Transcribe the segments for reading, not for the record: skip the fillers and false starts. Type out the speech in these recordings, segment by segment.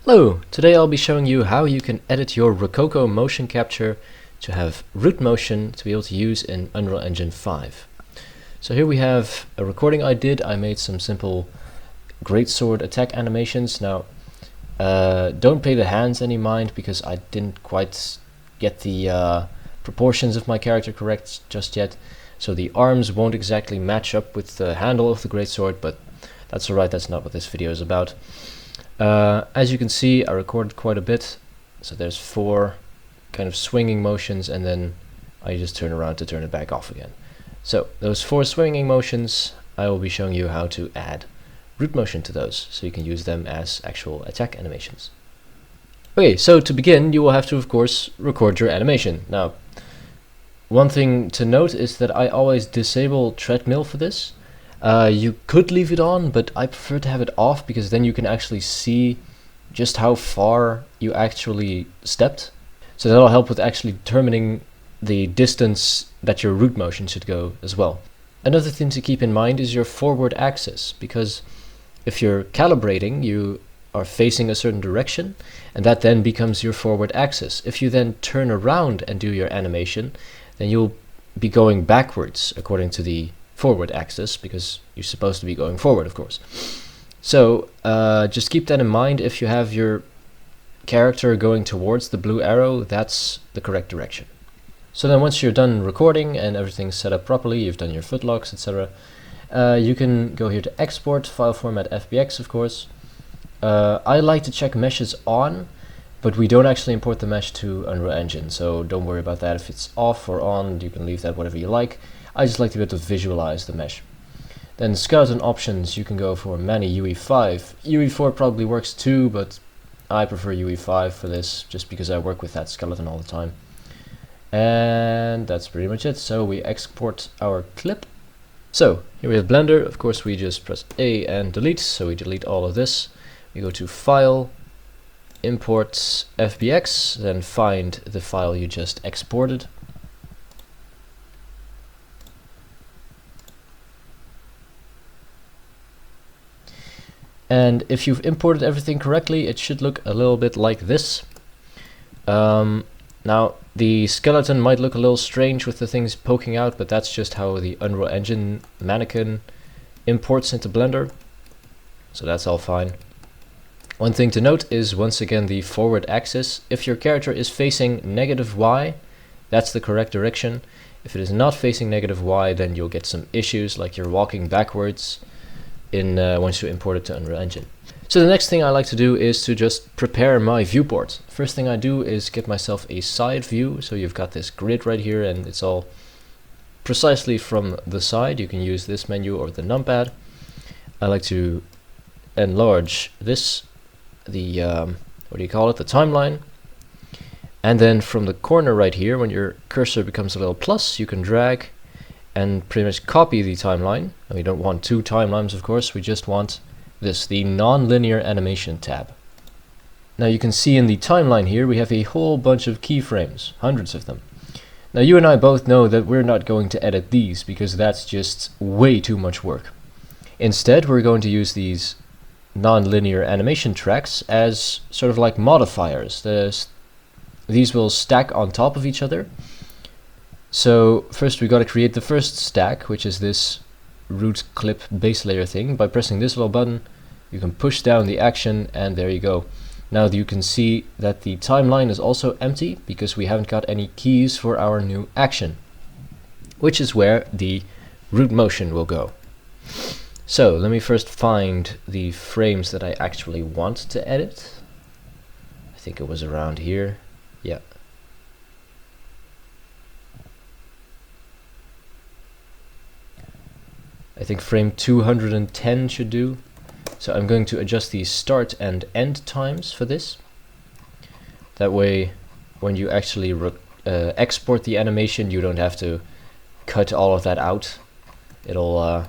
Hello! Today I'll be showing you how you can edit your Rokoko motion capture to have root motion to be able to use in Unreal Engine 5. So here we have a recording I did. I made some simple greatsword attack animations. Now don't pay the hands any mind because I didn't quite get the proportions of my character correct just yet. So the arms won't exactly match up with the handle of the greatsword, but that's alright, that's not what this video is about. As you can see, I recorded quite a bit, so there's 4 kind of swinging motions, and then I just turn around to turn it back off again. So those 4 swinging motions, I will be showing you how to add root motion to those, so you can use them as actual attack animations. Okay, so to begin, you will have to, of course, record your animation. Now, one thing to note is that I always disable treadmill for this. You could leave it on, but I prefer to have it off because then you can actually see just how far you actually stepped. So that'll help with actually determining the distance that your root motion should go as well. Another thing to keep in mind is your forward axis, because if you're calibrating, you are facing a certain direction, and that then becomes your forward axis. If you then turn around and do your animation, then you'll be going backwards according to the forward axis, because you're supposed to be going forward, of course. So just keep that in mind. If you have your character going towards the blue arrow, that's the correct direction. So then once you're done recording and everything's set up properly, you've done your footlocks, etc., you can go here to export, file format FBX, of course. I like to check meshes on, but we don't actually import the mesh to Unreal Engine, so don't worry about that. If it's off or on, you can leave that whatever you like. I just like to be able to visualize the mesh. Then skeleton options, you can go for many UE5. UE4 probably works too, but I prefer UE5 for this, just because I work with that skeleton all the time. And that's pretty much it. So we export our clip. So here we have Blender. Of course, we just press A and delete, so we delete all of this. We go to File, Import FBX, then find the file you just exported. And if you've imported everything correctly, it should look a little bit like this. Now, the skeleton might look a little strange with the things poking out, but that's just how the Unreal Engine mannequin imports into Blender. So that's all fine. One thing to note is, once again, the forward axis. If your character is facing -y, that's the correct direction. If it is not facing -y, then you'll get some issues, like you're walking backwards once you import it to Unreal Engine. So the next thing I like to do is to just prepare my viewport. First thing I do is get myself a side view. So you've got this grid right here, and it's all precisely from the side. You can use this menu or the numpad. I like to enlarge this, the what do you call it, the timeline. And then from the corner right here, when your cursor becomes a little plus, you can drag and pretty much copy the timeline. And we don't want 2 timelines, of course, we just want this, the non-linear animation tab. Now you can see in the timeline here we have a whole bunch of keyframes, hundreds of them. Now you and I both know that we're not going to edit these because that's just way too much work. Instead, we're going to use these non-linear animation tracks as sort of like modifiers. These will stack on top of each other. So first we got to create the first stack, which is this root clip base layer thing. By pressing this little button, you can push down the action, and there you go. Now you can see that the timeline is also empty because we haven't got any keys for our new action, which is where the root motion will go. So let me first find the frames that I actually want to edit. I think it was around here. Yeah. I think frame 210 should do. So I'm going to adjust the start and end times for this. That way, when you actually export the animation, you don't have to cut all of that out. It'll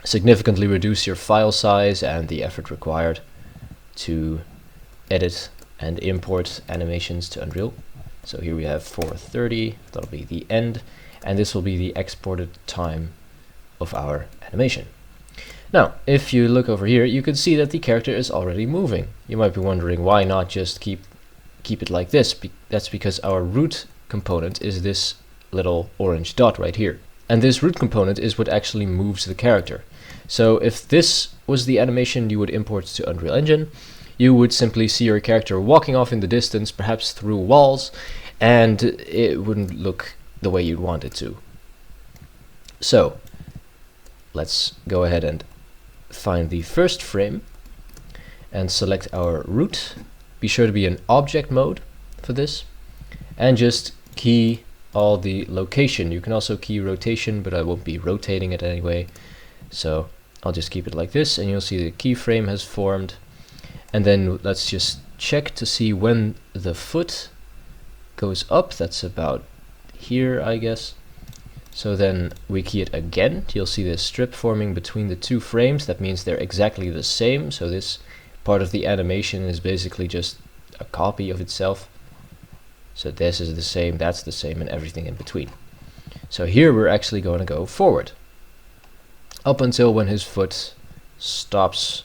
significantly reduce your file size and the effort required to edit and import animations to Unreal. So here we have 430, that'll be the end, and this will be the exported time of our animation. Now, if you look over here, you can see that the character is already moving. You might be wondering why not just keep it like this. That's because our root component is this little orange dot right here. And this root component is what actually moves the character. So if this was the animation you would import to Unreal Engine, you would simply see your character walking off in the distance, perhaps through walls, and it wouldn't look the way you'd want it to. So let's go ahead and find the first frame and select our root. Be sure to be in object mode for this, and just key all the location. You can also key rotation, but I won't be rotating it anyway, so I'll just keep it like this, and you'll see the keyframe has formed. And then let's just check to see when the foot goes up. That's about here, I guess. So then we key it again. You'll see this strip forming between the two frames. That means they're exactly the same. So this part of the animation is basically just a copy of itself. So this is the same, that's the same, and everything in between. So here we're actually going to go forward up until when his foot stops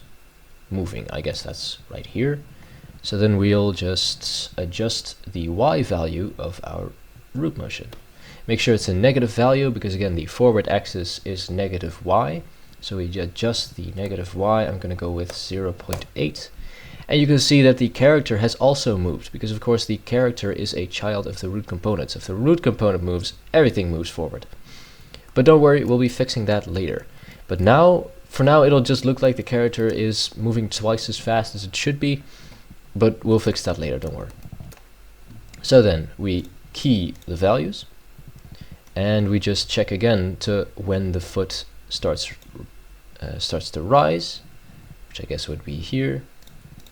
moving. I guess that's right here. So then we'll just adjust the Y value of our root motion. Make sure it's a negative value, because again the forward axis is negative Y. So we adjust the negative Y. I'm going to go with 0.8. And you can see that the character has also moved, because of course the character is a child of the root component. So if the root component moves, everything moves forward. But don't worry, we'll be fixing that later. But now, for now, it'll just look like the character is moving twice as fast as it should be, but we'll fix that later, don't worry. So then we key the values, and we just check again to when the foot starts to rise, which I guess would be here.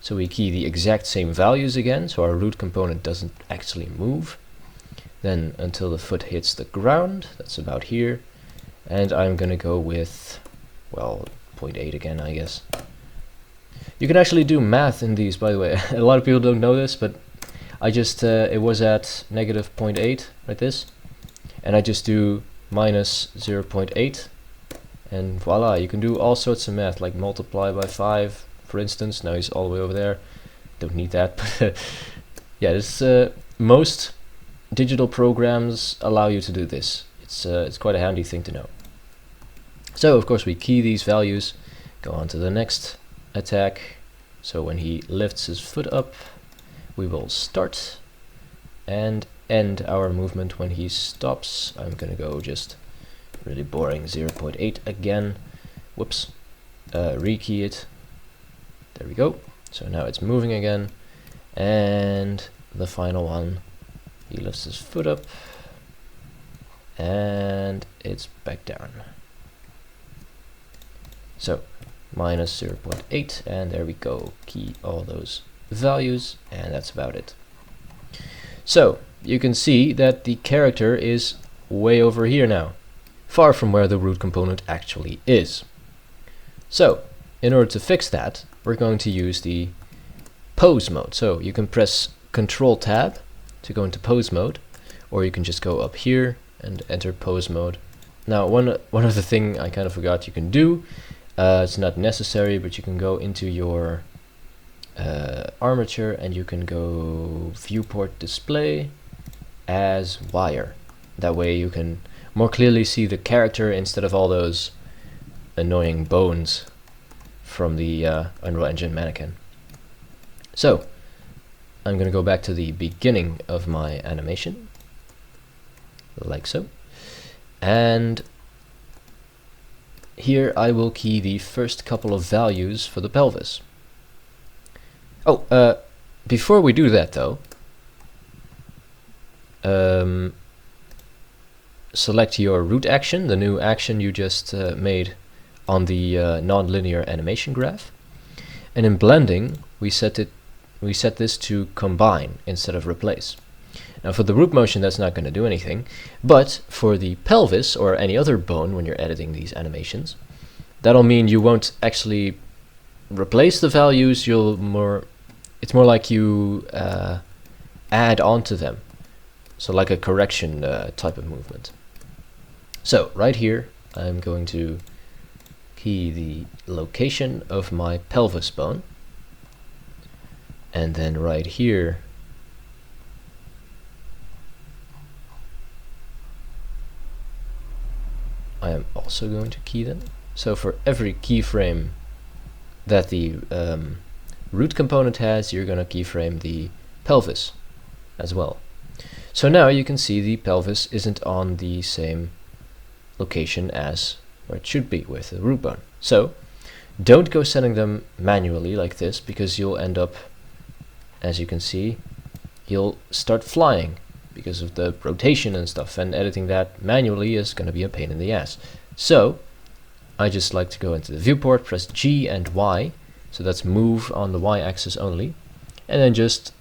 So we key the exact same values again, so our root component doesn't actually move. Then until the foot hits the ground, that's about here. And I'm gonna go with, well, 0.8 again, I guess. You can actually do math in these, by the way. A lot of people don't know this, but I just, it was at negative 0.8, like this. And I just do minus 0.8. And voila, you can do all sorts of math, like multiply by 5. For instance. Now he's all the way over there. Don't need that, but yeah, this most digital programs allow you to do this. It's quite a handy thing to know. So of course we key these values, go on to the next attack. So when he lifts his foot up, we will start and end our movement when he stops. I'm gonna go just really boring 0.8 again. Whoops. Rekey it. There we go. So now it's moving again. And the final one, he lifts his foot up and it's back down. So minus 0.8, and there we go. Key all those values, and that's about it. So you can see that the character is way over here now, far from where the root component actually is. So in order to fix that, we're going to use the pose mode. So you can press Control Tab to go into pose mode, or you can just go up here and enter pose mode. Now one other thing I kind of forgot you can do, it's not necessary, but you can go into your armature and you can go viewport display as wire. That way you can more clearly see the character instead of all those annoying bones from the Unreal Engine mannequin. So I'm going to go back to the beginning of my animation, like so, and here I will key the first couple of values for the pelvis. Oh, before we do that though, select your root action, the new action you just made on the non-linear animation graph, and in blending we set this to combine instead of replace. Now for the root motion that's not going to do anything, but for the pelvis or any other bone when you're editing these animations, that'll mean you won't actually replace the values, it's more like you add onto them, so like a correction type of movement. So right here I'm going to key the location of my pelvis bone, and then right here I am also going to key them. So for every keyframe that the root component has, you're going to keyframe the pelvis as well. So now you can see the pelvis isn't on the same location as where it should be with the root bone. So don't go setting them manually like this, because you'll end up, as you can see, you'll start flying because of the rotation and stuff, and editing that manually is going to be a pain in the ass. So I just like to go into the viewport, press G and Y, so that's move on the Y axis only, and then just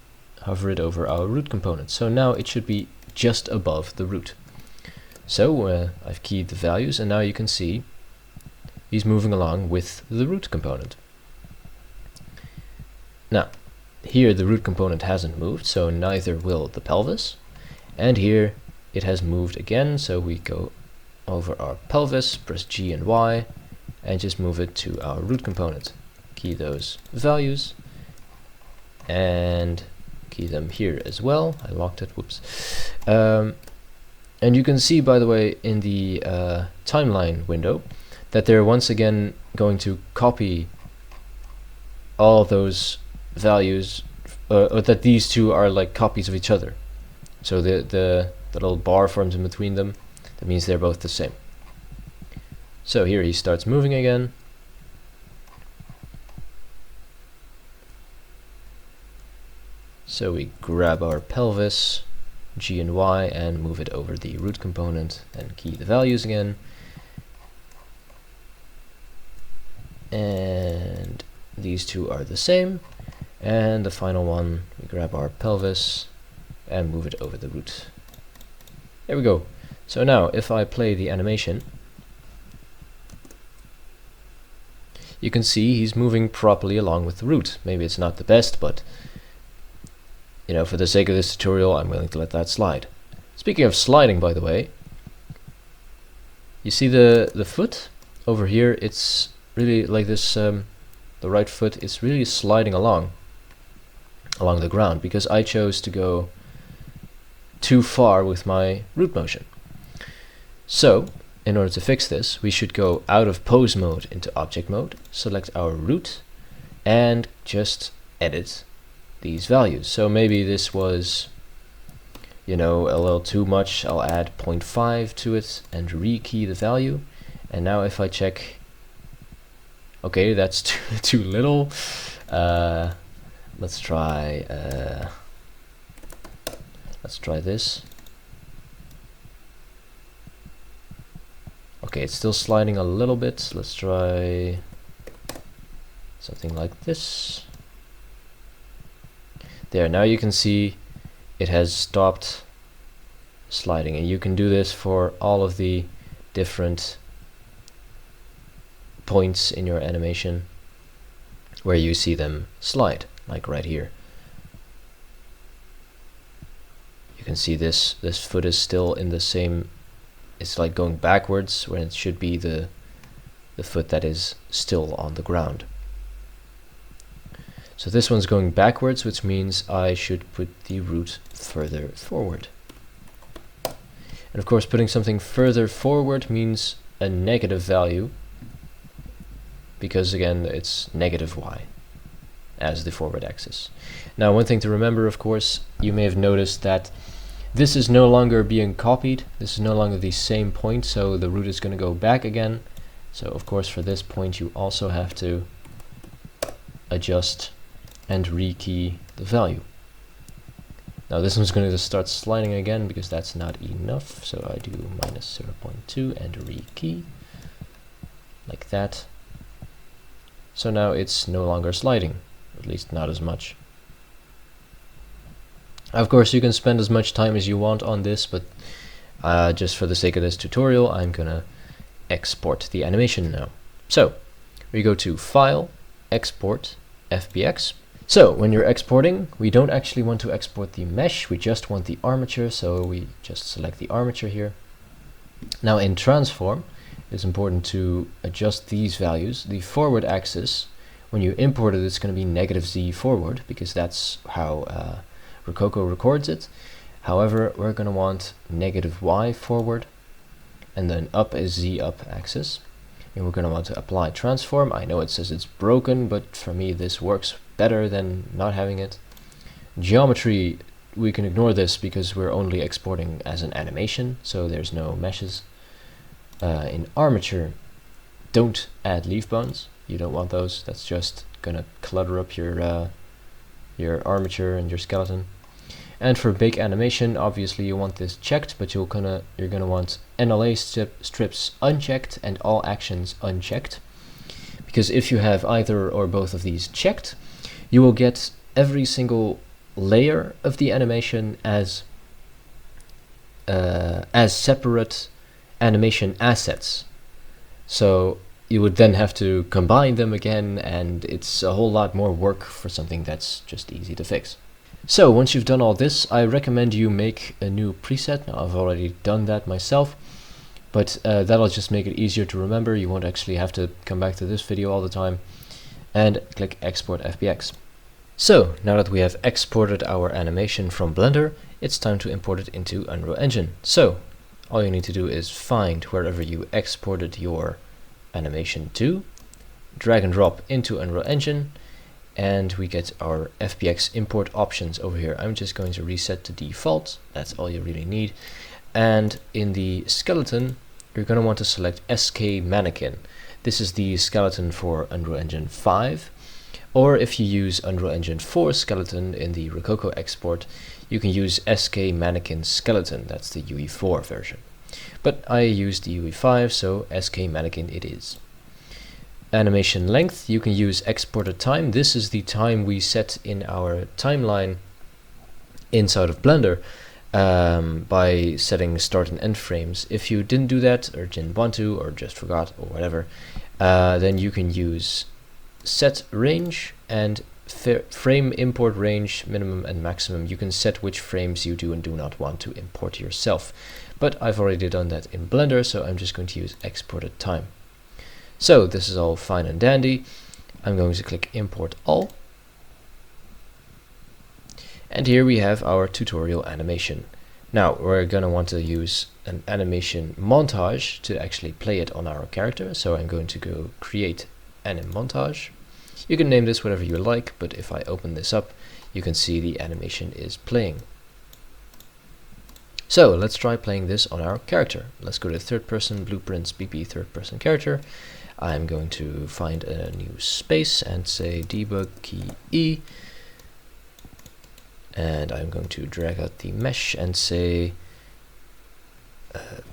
hover it over our root component. So now it should be just above the root. So I've keyed the values, and now you can see he's moving along with the root component. Now here the root component hasn't moved, so neither will the pelvis. And here it has moved again, so we go over our pelvis, press G and Y, and just move it to our root component. Key those values, and key them here as well. I locked it, whoops. And you can see, by the way, in the timeline window, that they're once again going to copy all those values, or that these two are like copies of each other. So the little bar forms in between them. That means they're both the same. So here he starts moving again. So we grab our pelvis, G and Y, and move it over the root component, and key the values again. And these two are the same. And the final one, we grab our pelvis and move it over the root. There we go. So now if I play the animation, you can see he's moving properly along with the root. Maybe it's not the best, but you know, for the sake of this tutorial, I'm willing to let that slide. Speaking of sliding, by the way, you see the foot over here, it's really like this, the right foot is really sliding along the ground, because I chose to go too far with my root motion. So in order to fix this, we should go out of pose mode into object mode, select our root, and just edit these values. So maybe this was, you know, a little too much. I'll add 0.5 to it and rekey the value. And now if I check, okay, that's too little. Let's try this. Okay, it's still sliding a little bit. Let's try something like this. There, now you can see it has stopped sliding, and you can do this for all of the different points in your animation where you see them slide, like right here. You can see this foot is still in the same, it's like going backwards when it should be the foot that is still on the ground. So this one's going backwards, which means I should put the root further forward. And of course, putting something further forward means a negative value, because again, it's negative y as the forward axis. Now, one thing to remember, of course, you may have noticed that this is no longer being copied. This is no longer the same point, so the root is going to go back again. So of course, for this point, you also have to adjust and rekey the value. Now this one's going to start sliding again because that's not enough, so I do -0.2 and rekey like that. So now it's no longer sliding, at least not as much. Of course, you can spend as much time as you want on this, but just for the sake of this tutorial, I'm gonna export the animation now. So we go to File, Export, FBX. So when you're exporting, we don't actually want to export the mesh, we just want the armature, so we just select the armature here. Now in Transform, it's important to adjust these values. The forward axis, when you import it, it's going to be -z forward, because that's how Rokoko records it. However, we're going to want -y forward, and then up is z up axis. And we're going to want to apply transform. I know it says it's broken, but for me this works better than not having it. Geometry, we can ignore this because we're only exporting as an animation, so there's no meshes. In armature, don't add leaf bones. You don't want those. That's just gonna clutter up your armature and your skeleton. And for big animation, obviously you want this checked, but you're gonna want NLA strips unchecked and all actions unchecked, because if you have either or both of these checked, you will get every single layer of the animation as separate animation assets. So you would then have to combine them again, and it's a whole lot more work for something that's just easy to fix. So once you've done all this, I recommend you make a new preset. Now I've already done that myself, but that'll just make it easier to remember. You won't actually have to come back to this video all the time. And click Export FBX. So now that we have exported our animation from Blender, it's time to import it into Unreal Engine. So all you need to do is find wherever you exported your animation to, drag and drop into Unreal Engine, and we get our FBX import options over here. I'm just going to reset to default. That's all you really need. And in the skeleton, you're going to want to select SK Mannequin. This is the skeleton for Unreal Engine 5. Or if you use Unreal Engine 4 skeleton in the Rokoko export, you can use SK Mannequin Skeleton. That's the UE4 version. But I used the UE5, so SK Mannequin it is. Animation length, you can use exported time. This is the time we set in our timeline inside of Blender by setting start and end frames. If you didn't do that, or didn't want to, or just forgot, or whatever, then you can use set range and frame import range, minimum and maximum. You can set which frames you do and do not want to import yourself. But I've already done that in Blender, so I'm just going to use exported time. So this is all fine and dandy. I'm going to click Import All. And here we have our tutorial animation. Now we're going to want to use an animation montage to actually play it on our character. So I'm going to go create anim montage. You can name this whatever you like, but if I open this up, you can see the animation is playing. So let's try playing this on our character. Let's go to third person, blueprints, BP third person character. I'm going to find a new space and say debug key E. And I'm going to drag out the mesh and say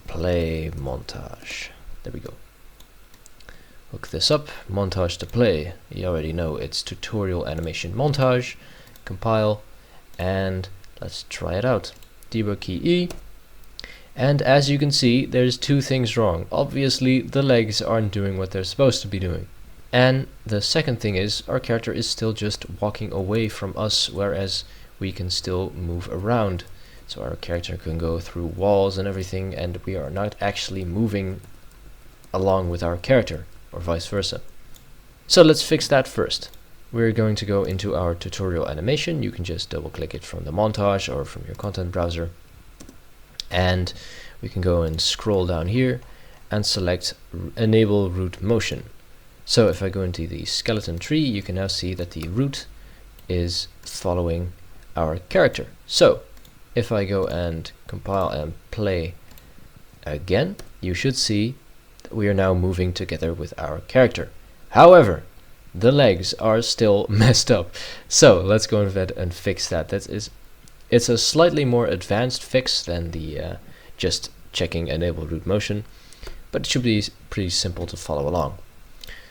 play montage. There we go. Hook this up, montage to play. You already know it's tutorial animation montage. Compile, and let's try it out. Debug key E. And as you can see, there's two things wrong. Obviously, the legs aren't doing what they're supposed to be doing. And the second thing is, our character is still just walking away from us, whereas we can still move around. So our character can go through walls and everything, and we are not actually moving along with our character, or vice versa. So let's fix that first. We're going to go into our tutorial animation. You can just double click it from the montage or from your content browser. And we can go and scroll down here and select enable root motion. So if I go into the skeleton tree, you can now see that the root is following our character. So if I go and compile and play again, you should see that we are now moving together with our character. However, the legs are still messed up. So let's go ahead and fix that. It's a slightly more advanced fix than the just checking enable root motion, but it should be pretty simple to follow along.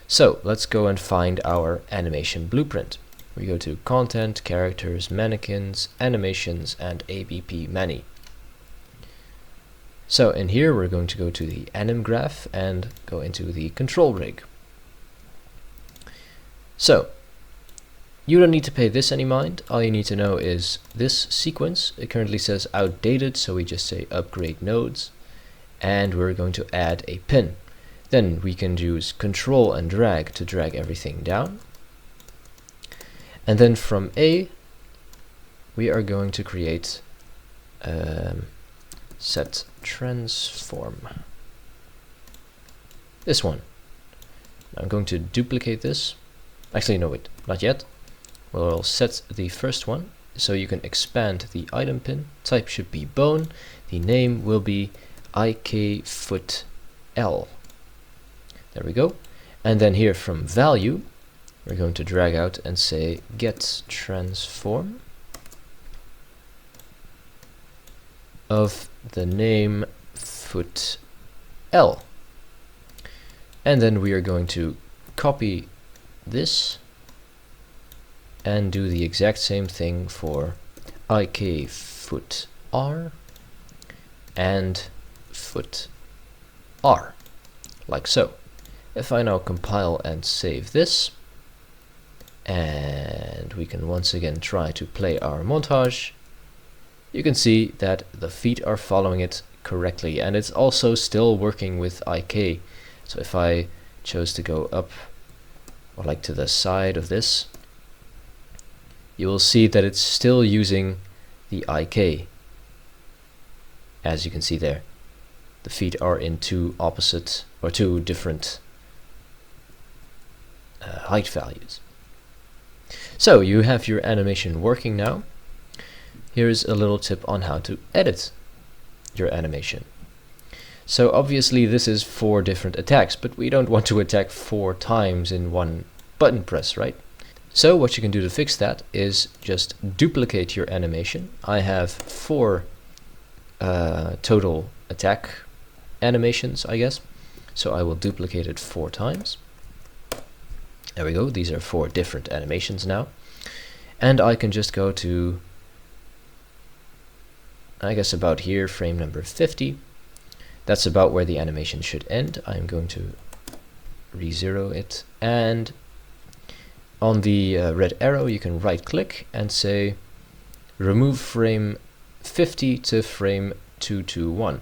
So let's go and find our animation blueprint. We go to Content, Characters, Mannequins, Animations, and ABP Mani. So in here we're going to go to the anim graph and go into the control rig. So you don't need to pay this any mind. All you need to know is this sequence. It currently says outdated, so we just say upgrade nodes, and we're going to add a pin. Then we can use Control and drag to drag everything down. And then from A, we are going to create set transform. This one. I'm going to duplicate this. Actually, no, wait, not yet. We'll set the first one, so you can expand the item pin. Type should be bone. The name will be IK foot L. There we go. And then here from value, we're going to drag out and say get transform of the name foot L. And then we are going to copy this and do the exact same thing for IK foot R and foot R, like so. If I now compile and save this, and we can once again try to play our montage, you can see that the feet are following it correctly, and it's also still working with IK. So if I chose to go up or like to the side of this, you will see that it's still using the IK. As you can see there, the feet are in two opposite or two different height values. So you have your animation working now. Here's a little tip on how to edit your animation. So obviously this is 4 different attacks, but we don't want to attack 4 times in one button press, right? So what you can do to fix that is just duplicate your animation. I have 4 total attack animations, I guess. So I will duplicate it 4 times. There we go, these are 4 different animations now. And I can just go to, I guess about here, frame number 50. That's about where the animation should end. I'm going to re-zero it, and on the red arrow you can right click and say remove frame 50 to frame 221.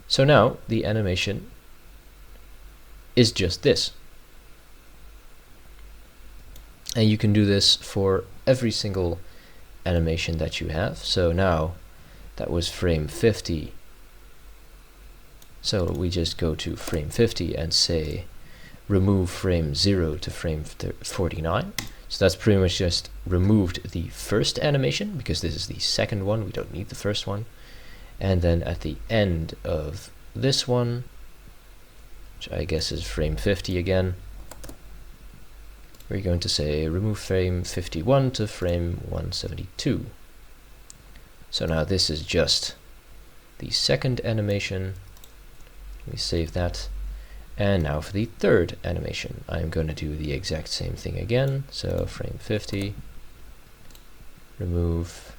So now the animation is just this. And you can do this for every single animation that you have. So now that was frame 50. So we just go to frame 50 and say remove frame 0 to frame 49. So that's pretty much just removed the first animation, because this is the second one, we don't need the first one. And then at the end of this one, which I guess is frame 50 again, we're going to say remove frame 51 to frame 172. So now this is just the second animation. We save that. And now for the third animation, I'm going to do the exact same thing again. So frame 50, remove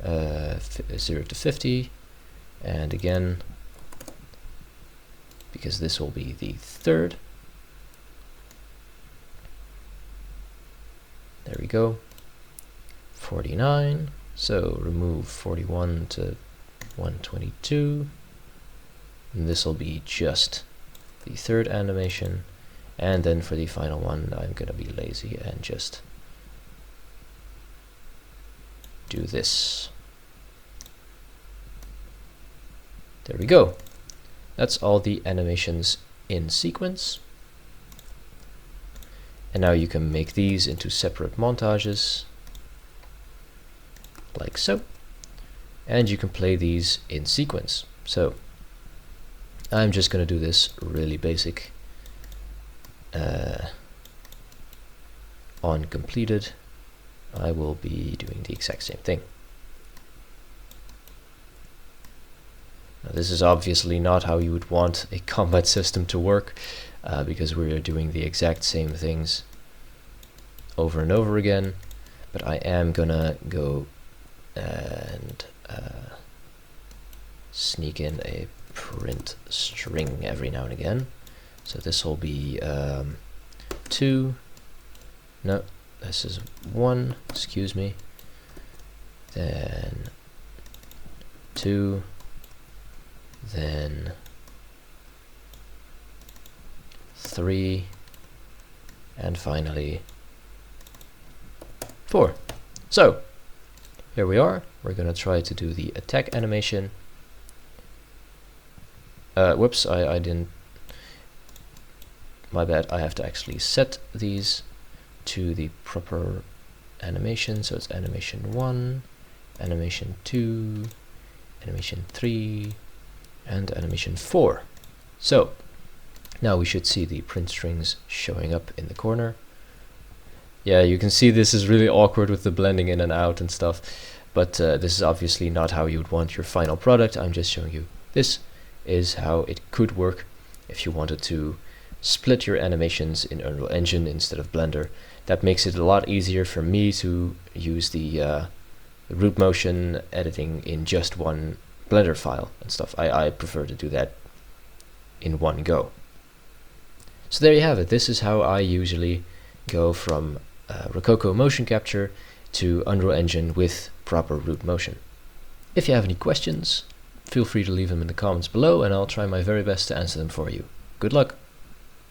0 to 50, and again, because this will be the third. There we go. 49, so remove 41 to 122. And this will be just the third animation. And then for the final one, I'm going to be lazy and just do this. There we go. That's all the animations in sequence. And now you can make these into separate montages, like so. And you can play these in sequence. So I'm just going to do this really basic. On completed, I will be doing the exact same thing. Now, this is obviously not how you would want a combat system to work, because we are doing the exact same things over and over again. But I am gonna go and sneak in a print string every now and again. So this will be 2. No, this is 1. Excuse me. Then 2. Then 3, and finally 4. So here we are. We're going to try to do the attack animation. Whoops, I didn't. My bad. I have to actually set these to the proper animation. So it's animation 1, animation 2, animation 3, and animation 4. So now we should see the print strings showing up in the corner. Yeah, you can see this is really awkward with the blending in and out and stuff, but this is obviously not how you would want your final product. I'm just showing you this is how it could work if you wanted to split your animations in Unreal Engine instead of Blender. That makes it a lot easier for me to use the root motion editing in just one Blender file and stuff. I prefer to do that in one go. So there you have it. This is how I usually go from Rokoko motion capture to Unreal Engine with proper root motion. If you have any questions, feel free to leave them in the comments below and I'll try my very best to answer them for you. Good luck!